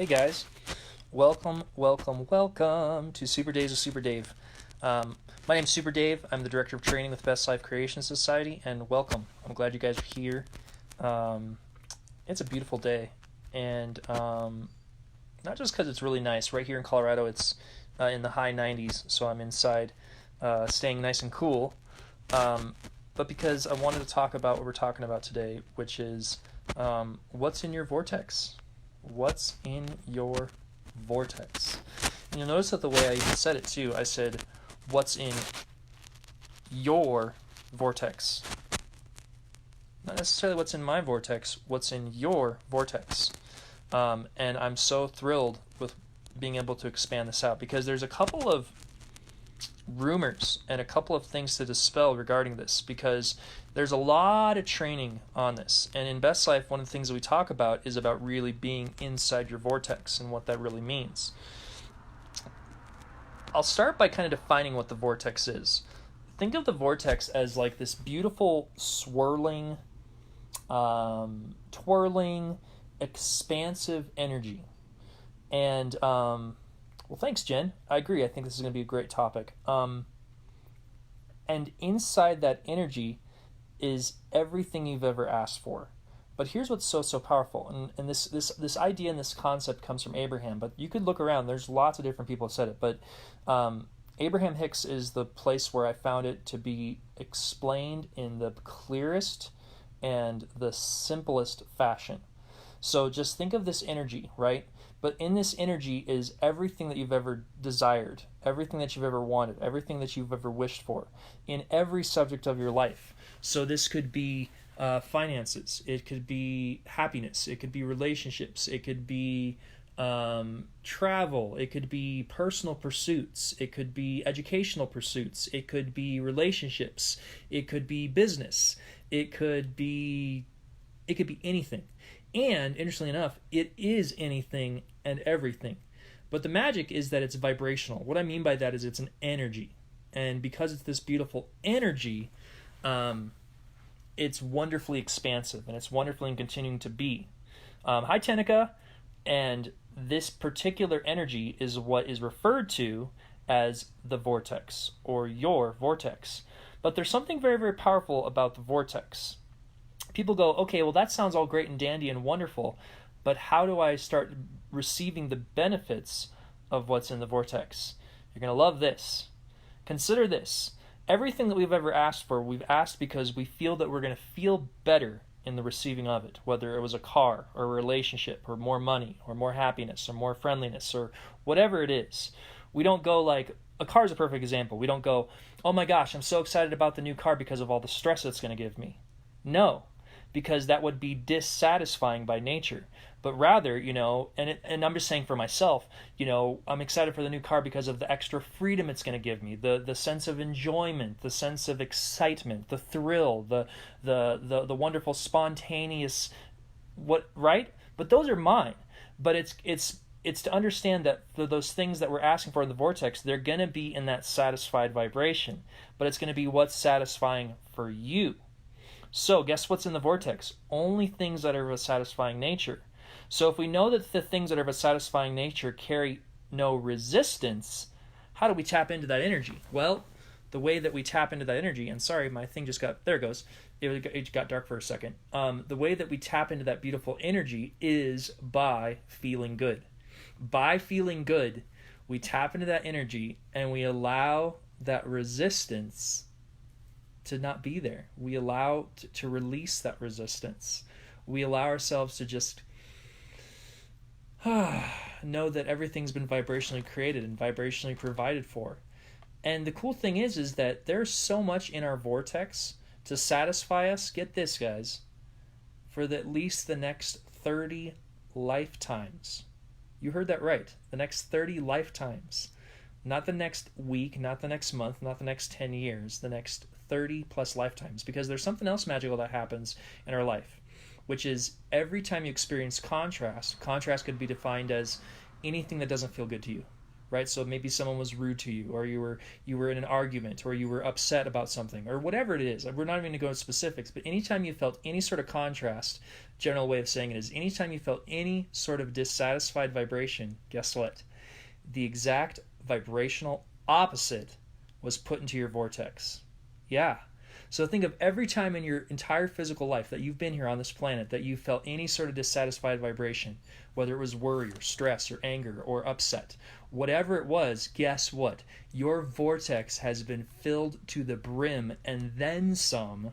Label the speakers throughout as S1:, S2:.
S1: Hey guys, welcome to Super Days with Super Dave. My name's Super Dave. I'm the Director of Training with BestLife Creation Society, and welcome. I'm glad you guys are here. It's a beautiful day, and not just because it's really nice. Right here in Colorado, it's in the high 90s, so I'm inside, staying nice and cool. But because I wanted to talk about what we're talking about today, which is what's in your vortex. What's in your vortex? And you'll notice that the way I even said it too, I said, what's in your vortex? Not necessarily what's in my vortex, what's in your vortex. And I'm so thrilled with being able to expand this out because there's a couple of rumors and a couple of things to dispel regarding this, because there's a lot of training on this. And in Best Life, one of the things that we talk about is about really being inside your vortex and what that really means. I'll start by kind of defining what the vortex is. Think of the vortex as like this beautiful swirling, twirling, expansive energy. And well, thanks, Jen. I agree. I think this is going to be a great topic. And inside that energy is everything you've ever asked for. But here's what's so powerful. And this idea and this concept comes from Abraham. But you could look around. There's lots of different people who said it. But Abraham Hicks is the place where I found it to be explained in the clearest and the simplest fashion. So just think of this energy, right? But in this energy is everything that you've ever desired, everything that you've ever wanted, everything that you've ever wished for, in every subject of your life. So this could be finances, it could be happiness, it could be relationships, it could be travel, it could be personal pursuits, it could be educational pursuits, it could be relationships, it could be business, it could be anything. And interestingly enough, it is anything and everything. But the magic is that it's vibrational. What I mean by that is it's an energy. And because it's this beautiful energy, it's wonderfully expansive and it's wonderfully continuing to be. Hi, Tenica. And this particular energy is what is referred to as the vortex or your vortex. But there's something very, very powerful about the vortex. People go, okay, well, that sounds all great and dandy and wonderful, but how do I start receiving the benefits of what's in the vortex? You're going to love this. Consider this. Everything that we've ever asked for, we've asked because we feel that we're going to feel better in the receiving of it, whether it was a car or a relationship or more money or more happiness or more friendliness or whatever it is. We don't go like, a car is a perfect example. We don't go, oh my gosh, I'm so excited about the new car because of all the stress it's going to give me. No. Because that would be dissatisfying by nature. But rather, and I'm just saying for myself, I'm excited for the new car because of the extra freedom it's going to give me, the sense of enjoyment, the sense of excitement, the thrill, the wonderful spontaneous, right? But those are mine. But it's to understand that those things that we're asking for in the vortex, they're going to be in that satisfied vibration. But it's going to be what's satisfying for you. So guess what's in the vortex? Only things that are of a satisfying nature. So if we know that the things that are of a satisfying nature carry no resistance, how do we tap into that energy? Well, the way that we tap into that energy, and sorry, my thing just got, there it goes. It got dark for a second. The way that we tap into that beautiful energy is by feeling good. By feeling good, we tap into that energy and we allow that resistance to not be there. We allow to release that resistance. We allow ourselves to just know that everything's been vibrationally created and vibrationally provided for. And the cool thing is that there's so much in our vortex to satisfy us, get this guys, for at least the next 30 lifetimes. You heard that right. The next 30 lifetimes. Not the next week, not the next month, not the next 10 years, the next 30 plus lifetimes, because there's something else magical that happens in our life, which is every time you experience contrast could be defined as anything that doesn't feel good to you. right? So maybe someone was rude to you, or you were in an argument, or you were upset about something, or whatever it is. We're not even going to go into specifics, but anytime you felt any sort of contrast, general way of saying it is anytime you felt any sort of dissatisfied vibration, guess what? The exact vibrational opposite was put into your vortex. Yeah. So think of every time in your entire physical life that you've been here on this planet that you felt any sort of dissatisfied vibration, whether it was worry or stress or anger or upset, whatever it was, guess what? Your vortex has been filled to the brim and then some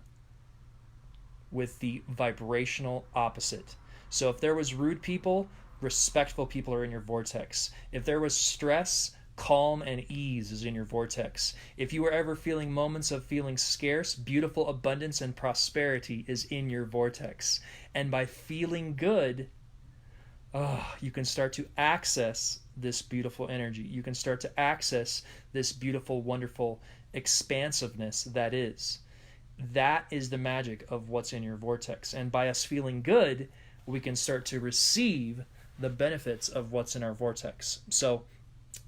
S1: with the vibrational opposite. So if there was rude people, respectful people are in your vortex. If there was stress, calm and ease is in your vortex. If you were ever feeling moments of feeling scarce, beautiful abundance and prosperity is in your vortex. And by feeling good, you can start to access this beautiful energy. You can start to access this beautiful, wonderful expansiveness that is. That is the magic of what's in your vortex. And by us feeling good, we can start to receive the benefits of what's in our vortex. So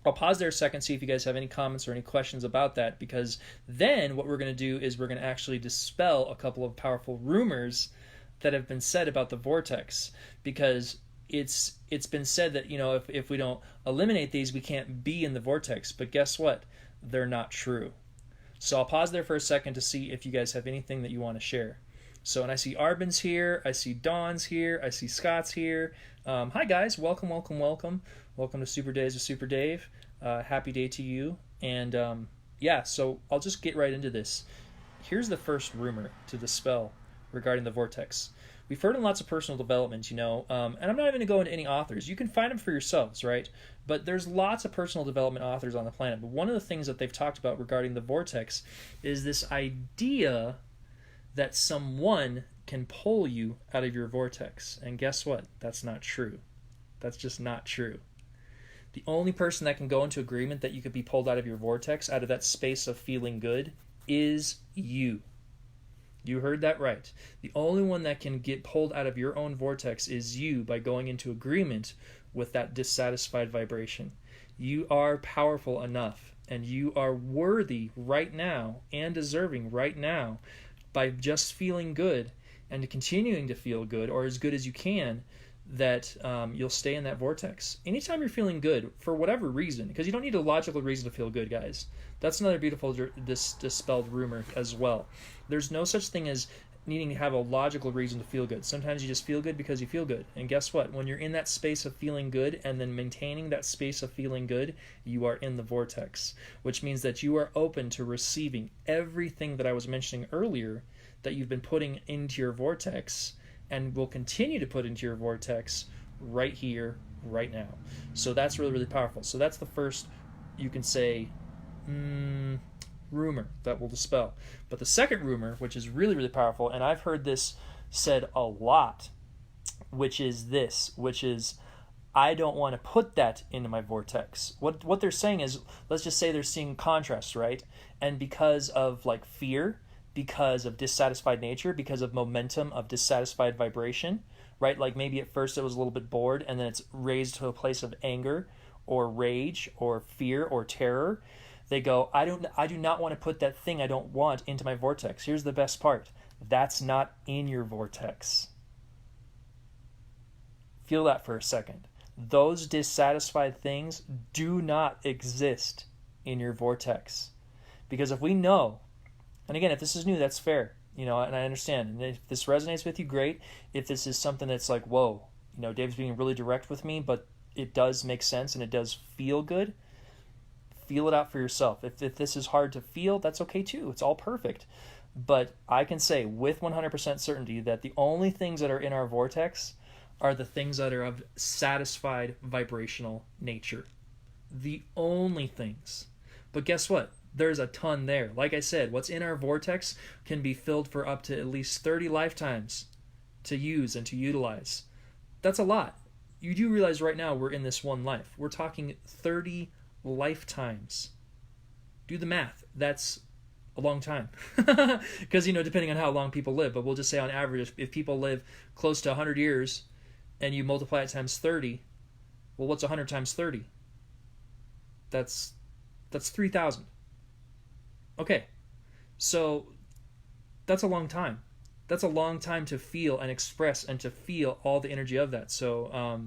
S1: I'll pause there a second, see if you guys have any comments or any questions about that, because then what we're going to do is we're going to actually dispel a couple of powerful rumors that have been said about the vortex, because it's been said that, if we don't eliminate these, we can't be in the vortex. But guess what? They're not true. So I'll pause there for a second to see if you guys have anything that you want to share. So, and I see Arbin's here, I see Dawn's here, I see Scott's here. Hi guys, welcome to Super Days with Super Dave. Happy day to you. And so I'll just get right into this. Here's the first rumor to dispel regarding the vortex. We've heard in lots of personal development, and I'm not even going to go into any authors. You can find them for yourselves, right? But there's lots of personal development authors on the planet. But one of the things that they've talked about regarding the vortex is this idea that someone can pull you out of your vortex. And guess what? That's not true. That's just not true. The only person that can go into agreement that you could be pulled out of your vortex, out of that space of feeling good, is you. You heard that right. The only one that can get pulled out of your own vortex is you, by going into agreement with that dissatisfied vibration. You are powerful enough, and you are worthy right now and deserving right now, by just feeling good and continuing to feel good, or as good as you can, that you'll stay in that vortex. Anytime you're feeling good, for whatever reason, because you don't need a logical reason to feel good, guys. That's another beautiful dispelled rumor as well. There's no such thing as needing to have a logical reason to feel good. Sometimes you just feel good because you feel good. And guess what? When you're in that space of feeling good and then maintaining that space of feeling good, you are in the vortex, which means that you are open to receiving everything that I was mentioning earlier that you've been putting into your vortex and will continue to put into your vortex right here, right now. So that's really, really powerful. So that's the first, you can say, rumor that will dispel. But the second rumor, which is really, really powerful, and I've heard this said a lot, which is I don't want to put that into my vortex. What they're saying is, let's just say they're seeing contrast, right? And because of fear, because of dissatisfied nature, because of momentum of dissatisfied vibration, right? Like maybe at first it was a little bit bored, and then it's raised to a place of anger or rage or fear or terror. They go, I do not want to put that thing I don't want into my vortex. Here's the best part. That's not in your vortex. Feel that for a second. Those dissatisfied things do not exist in your vortex. Because if we know, and again, if this is new, that's fair, and I understand. And if this resonates with you, great. If this is something that's like, whoa, Dave's being really direct with me, but it does make sense and it does feel good, feel it out for yourself. If this is hard to feel, that's okay too. It's all perfect. But I can say with 100% certainty that the only things that are in our vortex are the things that are of satisfied vibrational nature. The only things. But guess what? There's a ton there. Like I said, what's in our vortex can be filled for up to at least 30 lifetimes to use and to utilize. That's a lot. You do realize right now we're in this one life. We're talking 30 lifetimes. Do the math. That's a long time. Because, depending on how long people live, but we'll just say on average, if people live close to 100 years and you multiply it times 30, well, what's 100 times 30? That's 3,000. Okay, so that's a long time. That's a long time to feel and express and to feel all the energy of that. So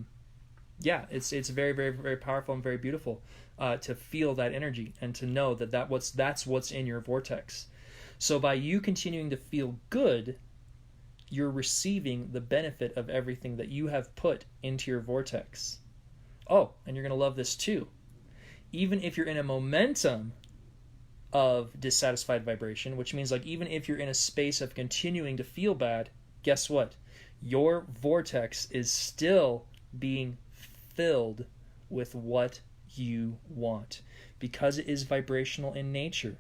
S1: yeah, it's very, very, very powerful and very beautiful to feel that energy and to know that's what's in your vortex. So by you continuing to feel good, you're receiving the benefit of everything that you have put into your vortex. Oh, and you're going to love this too. Even if you're in a momentum of dissatisfied vibration, which means like even if you're in a space of continuing to feel bad, guess what? Your vortex is still being filled with what you want because it is vibrational in nature.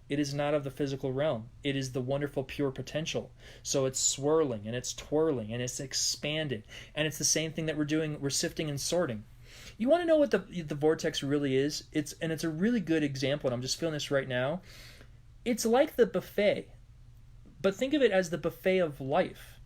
S1: It is not of the physical realm. It is the wonderful pure potential. So it's swirling and it's twirling and it's expanded. And it's the same thing that we're doing. We're sifting and sorting. You want to know what the vortex really is? It's a really good example, and I'm just feeling this right now. It's like the buffet, but think of it as the buffet of life.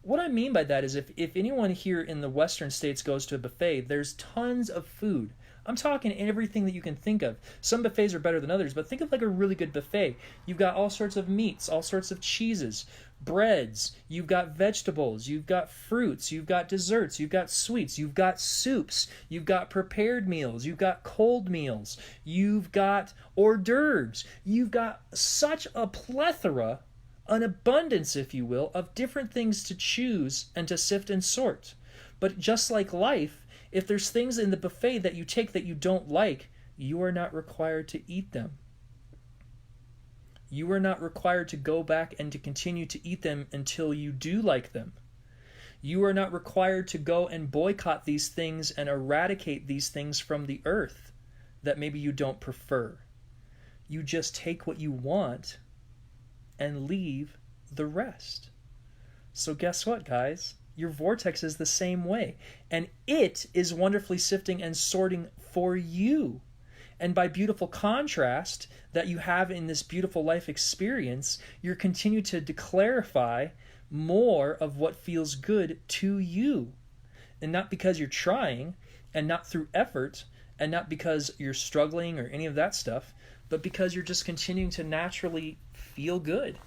S1: What I mean by that is if anyone here in the Western states goes to a buffet, there's tons of food. I'm talking everything that you can think of. Some buffets are better than others, but think of like a really good buffet. You've got all sorts of meats, all sorts of cheeses, breads, you've got vegetables, you've got fruits, you've got desserts, you've got sweets, you've got soups, you've got prepared meals, you've got cold meals, you've got hors d'oeuvres. You've got such a plethora, an abundance, if you will, of different things to choose and to sift and sort. But just like life, if there's things in the buffet that you take that you don't like, you are not required to eat them. You are not required to go back and to continue to eat them until you do like them. You are not required to go and boycott these things and eradicate these things from the earth that maybe you don't prefer. You just take what you want and leave the rest. So guess what, guys? Your vortex is the same way. And it is wonderfully sifting and sorting for you. And by beautiful contrast that you have in this beautiful life experience, you're continuing to clarify more of what feels good to you. And not because you're trying, and not through effort, and not because you're struggling or any of that stuff, but because you're just continuing to naturally feel good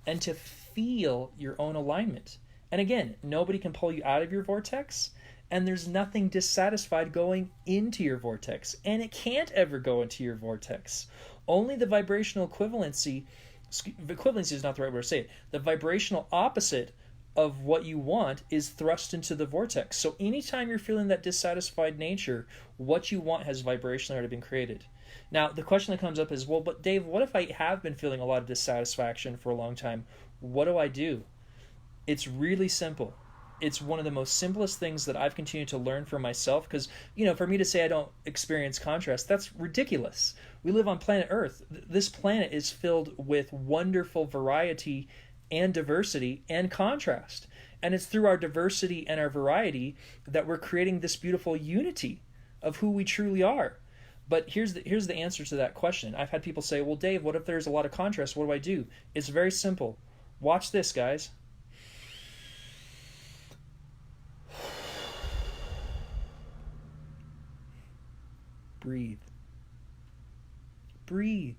S1: and to feel your own alignment. And again, nobody can pull you out of your vortex, and there's nothing dissatisfied going into your vortex, and it can't ever go into your vortex. Only the vibrational equivalency is not the right word to say it, the vibrational opposite of what you want is thrust into the vortex. So anytime you're feeling that dissatisfied nature, what you want has vibrationally already been created. Now, the question that comes up is, well, but Dave, what if I have been feeling a lot of dissatisfaction for a long time? What do I do? It's really simple. It's one of the most simplest things that I've continued to learn for myself because, for me to say I don't experience contrast, that's ridiculous. We live on planet Earth. This planet is filled with wonderful variety and diversity and contrast. And it's through our diversity and our variety that we're creating this beautiful unity of who we truly are. But here's the answer to that question. I've had people say, well, Dave, what if there's a lot of contrast? What do I do? It's very simple. Watch this, guys. Breathe. Breathe.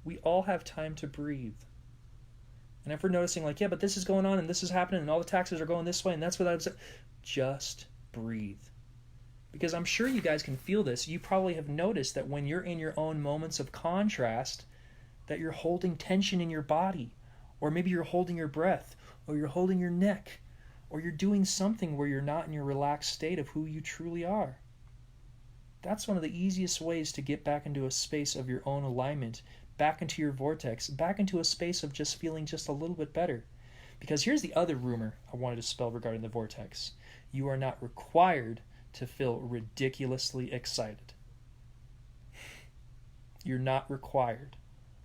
S1: We all have time to breathe. And if we're noticing like, yeah, but this is going on and this is happening and all the taxes are going this way and that's what I was, just breathe. Because I'm sure you guys can feel this. You probably have noticed that when you're in your own moments of contrast, that you're holding tension in your body, or maybe you're holding your breath, or you're holding your neck, or you're doing something where you're not in your relaxed state of who you truly are. That's one of the easiest ways to get back into a space of your own alignment, back into your vortex, back into a space of just feeling just a little bit better. Because here's the other rumor I wanted to spell regarding the vortex. You are not required to feel ridiculously excited. You're not required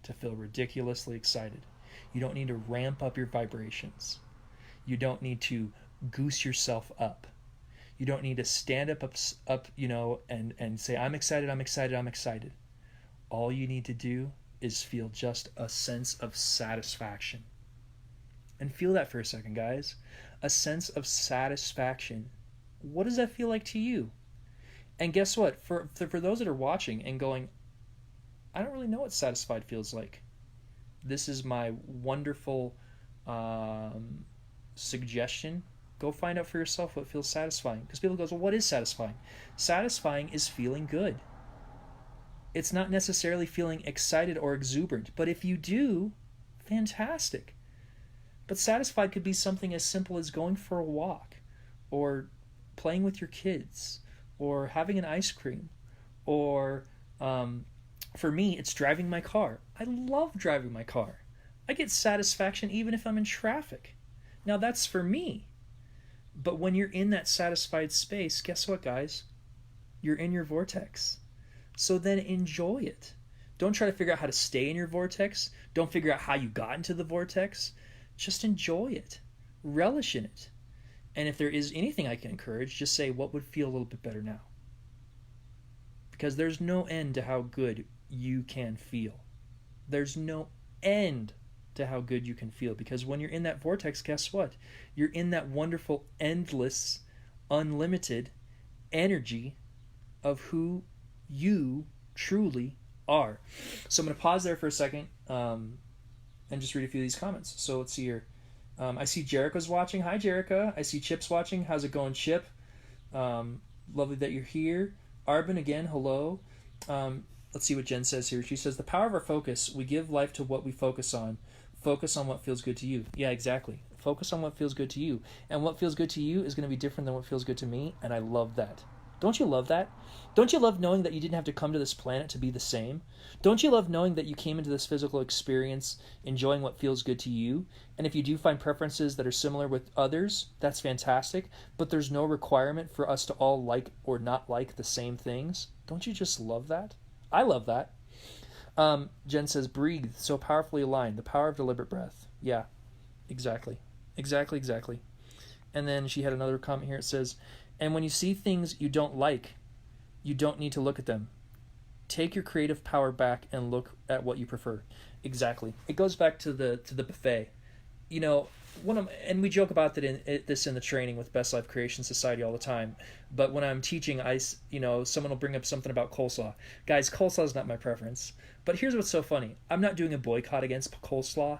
S1: to feel ridiculously excited. You don't need to ramp up your vibrations. You don't need to goose yourself up. You don't need to stand up, and say, I'm excited, I'm excited, I'm excited. All you need to do is feel just a sense of satisfaction. And feel that for a second, guys. A sense of satisfaction. What does that feel like to you? And guess what? For those that are watching and going, I don't really know what satisfied feels like. This is my wonderful suggestion. Go find out for yourself what feels satisfying. Because people go, well, what is satisfying? Satisfying is feeling good. It's not necessarily feeling excited or exuberant, but if you do, fantastic. But satisfied could be something as simple as going for a walk, or playing with your kids, or having an ice cream, or for me, it's driving my car. I love driving my car. I get satisfaction even if I'm in traffic. Now that's for me. But when you're in that satisfied space, guess what, guys? You're in your vortex. So then enjoy it. Don't try to figure out how to stay in your vortex. Don't figure out how you got into the vortex. Just enjoy it. Relish in it. And if there is anything I can encourage, just say, what would feel a little bit better now? Because there's no end to how good you can feel. There's no end to how good you can feel. Because when you're in that vortex, guess what? You're in that wonderful, endless, unlimited energy of who you truly are. So I'm going to pause there for a second and just read a few of these comments. So let's see here. I see Jericho's watching. Hi, Jericho. I see Chip's watching. How's it going, Chip? Lovely that you're here. Arbin, again, hello. Let's see what Jen says here. She says, the power of our focus. We give life to what we focus on. Focus on what feels good to you. Yeah, exactly. Focus on what feels good to you. And what feels good to you is going to be different than what feels good to me. And I love that. Don't you love that? Don't you love knowing that you didn't have to come to this planet to be the same? Don't you love knowing that you came into this physical experience enjoying what feels good to you? And if you do find preferences that are similar with others, that's fantastic. But there's no requirement for us to all like or not like the same things. Don't you just love that? I love that. Jen says, breathe, so powerfully aligned. The power of deliberate breath. Yeah, exactly. Exactly. And then she had another comment here. It says, and when you see things you don't like, you don't need to look at them. Take your creative power back and look at what you prefer. Exactly. It goes back to the buffet. You know, and we joke about this in the training with Best Life Creation Society all the time. But when I'm teaching, someone will bring up something about coleslaw. Guys, coleslaw is not my preference. But here's what's so funny. I'm not doing a boycott against coleslaw.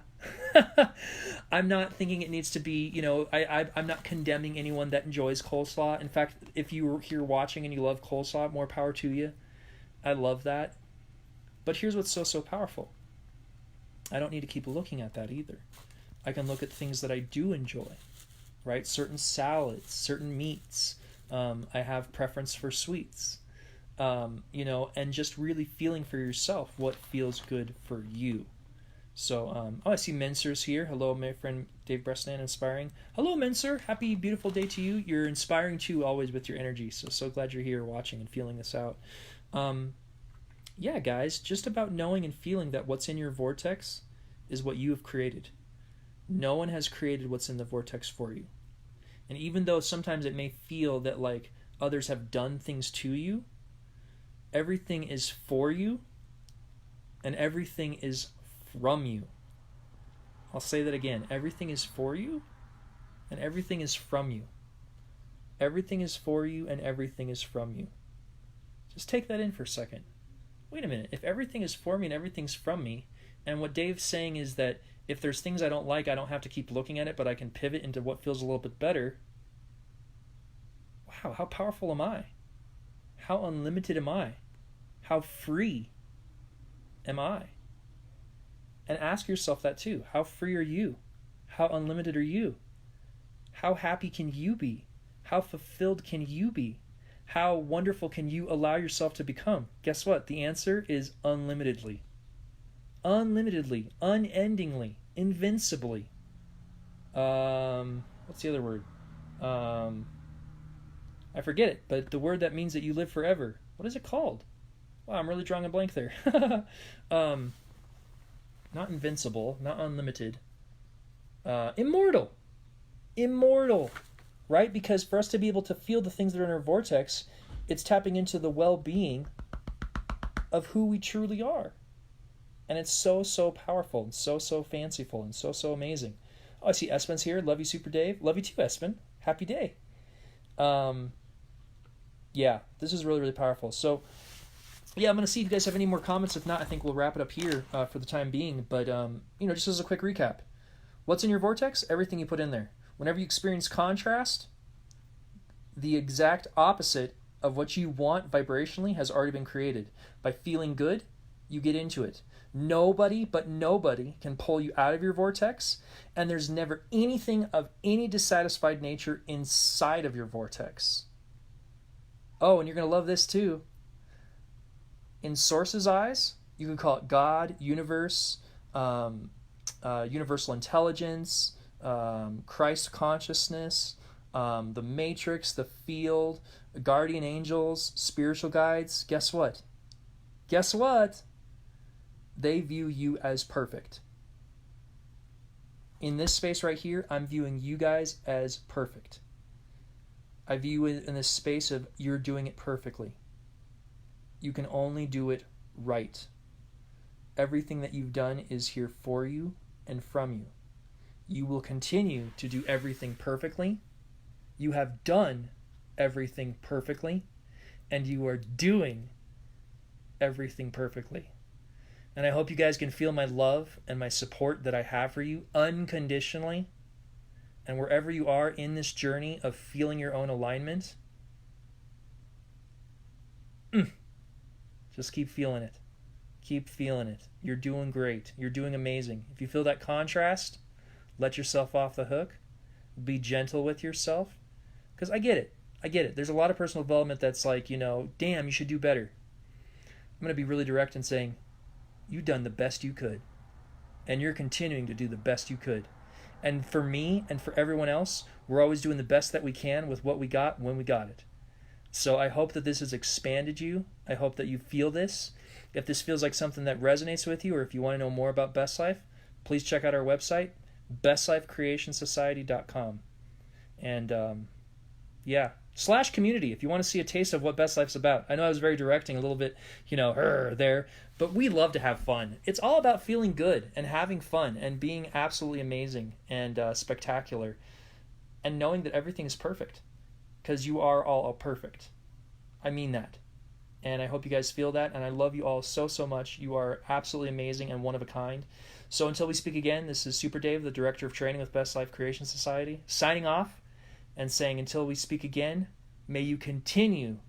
S1: I'm not thinking it needs to be, I'm not condemning anyone that enjoys coleslaw. In fact, if you're here watching and you love coleslaw, more power to you. I love that. But here's what's so powerful. I don't need to keep looking at that either. I can look at things that I do enjoy, right? Certain salads, certain meats. I have preference for sweets, and just really feeling for yourself what feels good for you. So, I see Menser's here. Hello, my friend Dave Brisnehan, inspiring. Hello, Menser. Happy, beautiful day to you. You're inspiring too, always with your energy. So glad you're here watching and feeling this out. Yeah, guys, just about knowing and feeling that what's in your vortex is what you have created. No one has created what's in the vortex for you. And even though sometimes it may feel that like others have done things to you, everything is for you and everything is from you. I'll say that again. Everything is for you and everything is from you. Everything is for you and everything is from you. Just take that in for a second. Wait a minute. If everything is for me and everything's from me, and what Dave's saying is that if there's things I don't like, I don't have to keep looking at it, but I can pivot into what feels a little bit better. Wow, how powerful am I? How unlimited am I? How free am I? And ask yourself that too. How free are you? How unlimited are you? How happy can you be? How fulfilled can you be? How wonderful can you allow yourself to become? Guess what? The answer is unlimitedly. Unlimitedly, unendingly, invincibly. What's the other word? I forget it, but the word that means that you live forever. What is it called? Wow, I'm really drawing a blank there. Not invincible, not unlimited. Immortal. Immortal. Right? Because for us to be able to feel the things that are in our vortex, it's tapping into the well-being of who we truly are. And it's so powerful and so fanciful and so amazing. Oh, I see Espen's here. Love you, Super Dave. Love you too, Espen. Happy day. Yeah, this is really, really powerful. So, yeah, I'm going to see if you guys have any more comments. If not, I think we'll wrap it up here for the time being. But, just as a quick recap, what's in your vortex? Everything you put in there. Whenever you experience contrast, the exact opposite of what you want vibrationally has already been created. By feeling good, you get into it. Nobody but nobody can pull you out of your vortex, and there's never anything of any dissatisfied nature inside of your vortex. Oh, and you're going to love this too. In Source's eyes, you can call it God, universe, universal intelligence, Christ consciousness, the matrix, the field, guardian angels, spiritual guides. Guess what? Guess what? They view you as perfect. In this space right here, I'm viewing you guys as perfect. I view it in this space of you're doing it perfectly. You can only do it right. Everything that you've done is here for you and from you. You will continue to do everything perfectly. You have done everything perfectly, and you are doing everything perfectly. And I hope you guys can feel my love and my support that I have for you unconditionally. And wherever you are in this journey of feeling your own alignment, just keep feeling it. Keep feeling it. You're doing great. You're doing amazing. If you feel that contrast, let yourself off the hook. Be gentle with yourself. Because I get it. I get it. There's a lot of personal development that's like, damn, you should do better. I'm going to be really direct in saying, you've done the best you could. And you're continuing to do the best you could. And for me and for everyone else, we're always doing the best that we can with what we got when we got it. So I hope that this has expanded you. I hope that you feel this. If this feels like something that resonates with you, or if you want to know more about Best Life, please check out our website, bestlifecreationsociety.com. And /community if you want to see a taste of what Best Life's about. I know I was very directing a little bit, there, but we love to have fun. It's all about feeling good and having fun and being absolutely amazing and spectacular and knowing that everything is perfect because you are all perfect. I mean that. And I hope you guys feel that, and I love you all so, so much. You are absolutely amazing and one of a kind. So until we speak again, this is Super Dave, the Director of Training with Best Life Creation Society, signing off and saying until we speak again, may you continue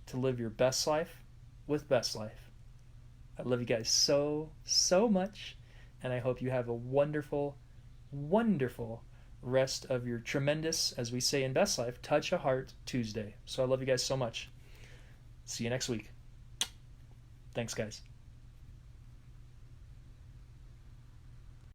S1: to live your best life with Best Life. I love you guys so, so much, and I hope you have a wonderful, wonderful rest of your tremendous, as we say in Best Life, Touch a Heart Tuesday. So I love you guys so much. See you next week. Thanks, guys.